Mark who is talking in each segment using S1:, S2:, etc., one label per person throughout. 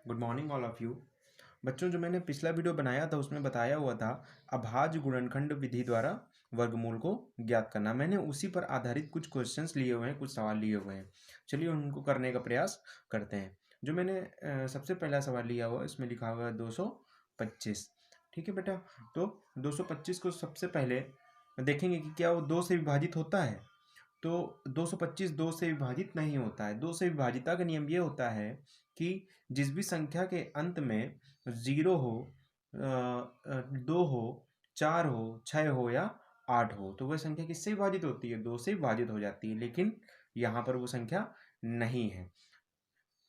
S1: Good morning all of you. बच्चों, जो मैंने पिछला वीडियो बनाया था उसमें बताया हुआ था अभाज्य गुणनखंड विधि द्वारा वर्गमूल को ज्ञात करना। मैंने उसी पर आधारित कुछ क्वेश्चंस लिए हुए हैं, कुछ सवाल लिए हुए हैं। चलिए उनको करने का प्रयास करते हैं। जो मैंने सबसे पहला सवाल लिया हुआ है इसमें लिखा हुआ है 225। ठीक है बेटा, तो 225 को सबसे पहले देखेंगे कि क्या वो 2 से विभाजित होता है। तो 225 2 से विभाजित नहीं होता है। 2 से विभाजिता का नियम ये होता है कि जिस भी संख्या के अंत में 0 हो, 2 हो, 4 हो, 6 हो या 8 हो, तो वह संख्या किससे विभाजित होती है? 2 से विभाजित हो जाती है। लेकिन यहाँ पर वो संख्या नहीं है।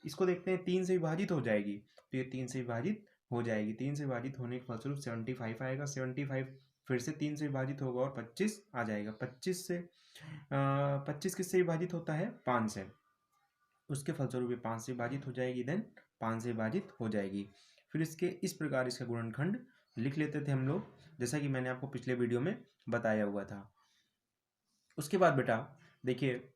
S1: इसको देखते हैं, 3 से विभाजित हो जाएगी, तो ये 3 से विभाजित हो जाएगी। 3 से विभाजित होने के फलस्वरूप 75 आएगा। 75 फिर से 3 से विभाजित होगा और 25 आ जाएगा। 25 किससे विभाजित होता है? 5 से। उसके फलस्वरूप ये 5 से विभाजित हो जाएगी, देन 5 से विभाजित हो जाएगी। फिर इसके इस प्रकार इसका गुणनखंड लिख लेते थे हम लोग, जैसा कि मैंने आपको पिछले वीडियो में बताया हुआ था। उसके बाद बेटा देखिए,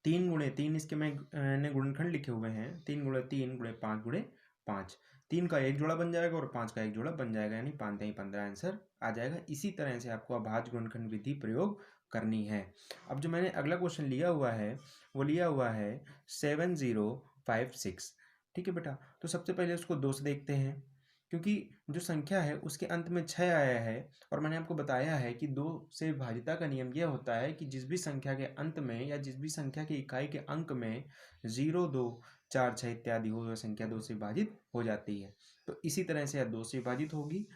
S1: 3 गुणे 3 इसके मैंने गुणनखंड लिखे हुए हैं। 3 गुणे 3 गुणे 5 गुणे 5। 3 का एक जोड़ा बन जाएगा और 5 का एक जोड़ा बन जाएगा, यानी 5 3 15 आंसर आ जाएगा। इसी तरह से आपको अभाज्य गुणनखंड विधि प्रयोग करनी है। अब जो मैंने अगला क्वेश्चन लिया हुआ है वो लिया हुआ है 7056। ठीक है बेटा, तो सबसे पहले उसको 2 से देखते हैं, क्योंकि जो संख्या है उसके अंत में 6 आया है और मैंने आपको बताया है कि 2 से विभाजिता का नियम यह होता है कि जिस भी संख्या के अंत में या जिस भी संख्या की इकाई के अंक में 0 2 4 6 इत्यादि हो, वह संख्या 2 से विभाजित हो जाती है। तो इसी तरह से यह 2 से विभाजित होगी।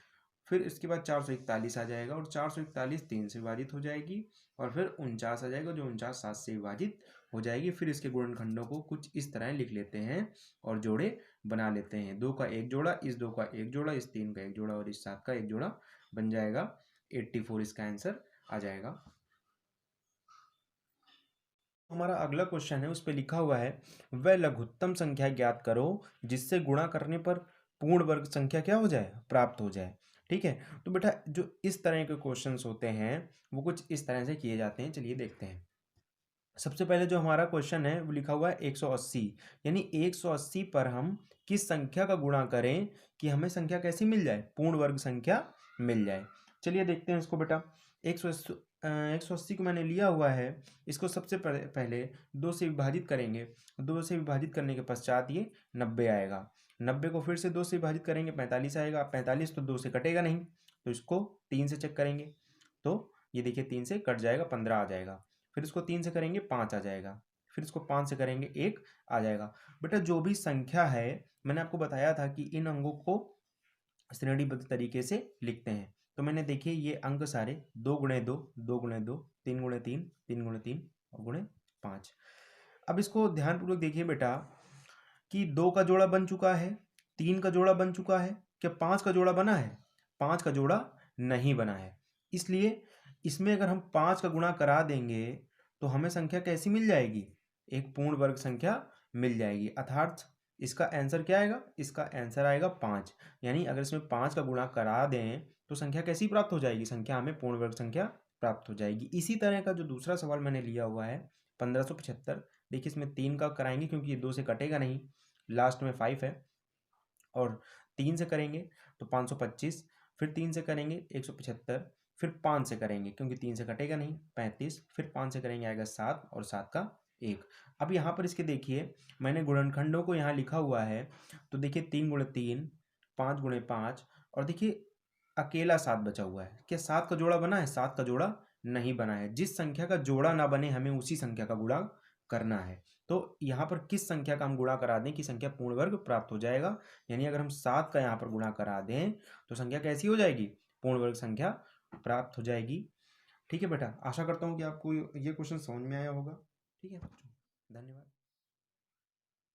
S1: फिर इसके बाद 441 आ जाएगा और 441 3 से विभाजित हो जाएगी और फिर 49 आ जाएगा, जो 49 7 से विभाजित हो जाएगी। फिर इसके गुणनखंडों को कुछ इस तरह लिख लेते हैं और जोड़े बना लेते हैं। 2 का एक जोड़ा, इस 2 का एक जोड़ा, इस 3 का एक जोड़ा और इस 7 का एक जोड़ा बन जाएगा। 84 इसका आंसर आ जाएगा। हमारा अगला क्वेश्चन है, उस पर लिखा हुआ है वह लघुत्तम संख्या ज्ञात करो जिससे गुणा करने पर पूर्ण वर्ग संख्या क्या हो जाए? प्राप्त हो जाए। ठीक है, तो बेटा जो इस तरह के क्वेश्चंस होते हैं वो कुछ इस तरह से किए जाते हैं। चलिए देखते हैं। सबसे पहले जो हमारा क्वेश्चन है वो लिखा हुआ है 180, यानी 180 पर हम किस संख्या का गुणा करें कि हमें संख्या कैसी मिल जाए? पूर्ण वर्ग संख्या मिल जाए। चलिए देखते हैं इसको बेटा। 180 को मैंने लिया हुआ है, इसको सबसे पहले 2 से विभाजित करेंगे। 2 से विभाजित करने के पश्चात ये 90 आएगा। 90 को फिर से 2 से विभाजित करेंगे, 45 आएगा। 45 तो 2 से कटेगा नहीं, तो इसको 3 से चेक करेंगे, तो ये देखिए 3 से कट जाएगा, 15 आ जाएगा। फिर इसको 3 से करेंगे 5 आ जाएगा। फिर इसको 5 से करेंगे 1 आ जाएगा। बेटा जो भी संख्या है, मैंने आपको बताया था कि इन अंकों को श्रेणीबद्ध तरीके से लिखते हैं। तो मैंने देखिए ये अंक सारे 2 गुणे 2, 2 गुणे 2, 3 गुणे 3, 3 गुणे 3 और गुणे 5। अब इसको ध्यानपूर्वक देखिए बेटा कि 2 का जोड़ा बन चुका है, 3 का जोड़ा बन चुका है, क्या 5 का जोड़ा बना है? 5 का जोड़ा नहीं बना है। इसलिए इसमें अगर हम 5 का गुणा करा देंगे तो हमें संख्या कैसी मिल जाएगी? एक पूर्ण वर्ग संख्या मिल जाएगी। अर्थात इसका आंसर क्या आएगा? इसका आंसर आएगा 5। यानी अगर इसमें 5 का गुणा करा दें तो संख्या कैसी प्राप्त हो जाएगी? संख्या हमें पूर्ण वर्ग संख्या प्राप्त हो जाएगी। इसी तरह का जो दूसरा सवाल मैंने लिया हुआ है 1575, देखिए इसमें 3 का कराएंगे क्योंकि ये 2 से कटेगा नहीं, लास्ट में 5 है, और 3 से करेंगे तो 525, फिर 3 से करेंगे 175, फिर 5 से करेंगे क्योंकि 3 से कटेगा नहीं 35, फिर 5 से करेंगे आएगा 7 और 7 का 1। अब यहाँ पर इसके देखिए मैंने गुणनखंडों को यहाँ लिखा हुआ है, तो देखिए 3 गुणे 3, 5 गुणे 5 और देखिए अकेला 7 बचा हुआ है। क्या 7 का जोड़ा बना है? 7 का जोड़ा नहीं बना है। जिस संख्या का जोड़ा ना बने हमें उसी संख्या का गुणा करना है। तो यहाँ पर किस संख्या का हम गुणा करा दें कि संख्या पूर्ण वर्ग प्राप्त हो जाएगा? यानी अगर हम 7 का यहाँ पर गुणा करा दें तो संख्या कैसी हो जाएगी? पूर्ण वर्ग संख्या प्राप्त हो जाएगी। ठीक है बेटा, आशा करता हूँ कि आपको ये क्वेश्चन समझ में आया होगा। ठीक है बच्चों, धन्यवाद।